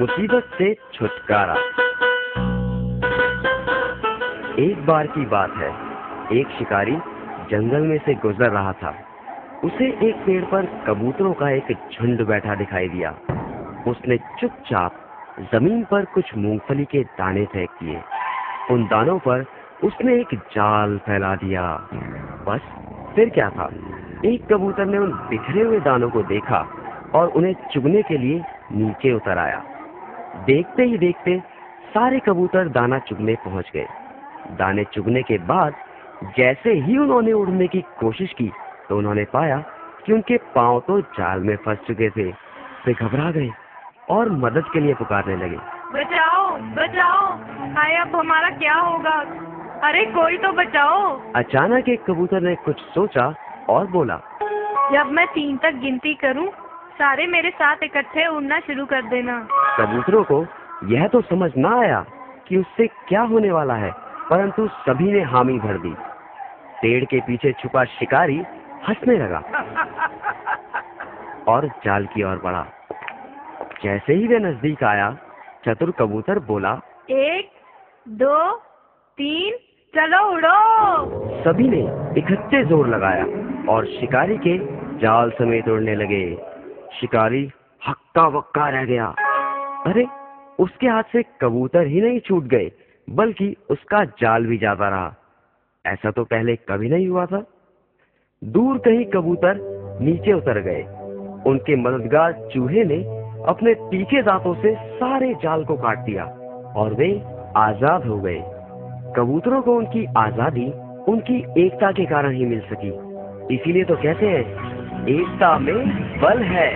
मुसीबत से छुटकारा। एक बार की बात है, एक शिकारी जंगल में से गुजर रहा था। उसे एक पेड़ पर कबूतरों का एक झुंड बैठा दिखाई दिया। उसने चुपचाप जमीन पर कुछ मूंगफली के दाने फेंक दिए। उन दानों पर उसने एक जाल फैला दिया। बस फिर क्या था, एक कबूतर ने उन बिखरे हुए दानों को देखा और उन्हें चुगने के लिए नीचे उतर आया। देखते ही देखते सारे कबूतर दाना चुगने पहुंच गए। दाने चुगने के बाद जैसे ही उन्होंने उड़ने की कोशिश की तो उन्होंने पाया कि उनके पांव तो जाल में फंस चुके थे। वे घबरा गए और मदद के लिए पुकारने लगे, बचाओ बचाओ, हाय अब हमारा क्या होगा, अरे कोई तो बचाओ। अचानक एक कबूतर ने कुछ सोचा और बोला, जब मैं 3 तक गिनती करूं, सारे मेरे साथ इकट्ठे उड़ना शुरू कर देना। कबूतरों को यह तो समझ ना आया कि उससे क्या होने वाला है, परंतु सभी ने हामी भर दी। पेड़ के पीछे छुपा शिकारी हंसने लगा और जाल की ओर बढ़ा। जैसे ही वे नजदीक आया, चतुर कबूतर बोला, 1 2 3 चलो उड़ो। सभी ने इकट्ठे जोर लगाया और शिकारी के जाल समेत उड़ने लगे। शिकारी हक्का बक्का रह गया। अरे, उसके हाथ से कबूतर ही नहीं छूट गए, बल्कि उसका जाल भी जाता रहा। ऐसा तो पहले कभी नहीं हुआ था। दूर कहीं कबूतर नीचे उतर गए। उनके मददगार चूहे ने अपने तीखे दांतों से सारे जाल को काट दिया और वे आजाद हो गए। कबूतरों को उनकी आजादी उनकी एकता के कारण ही मिल सकी। इसीलिए तो कहते हैं, एकता में बल है।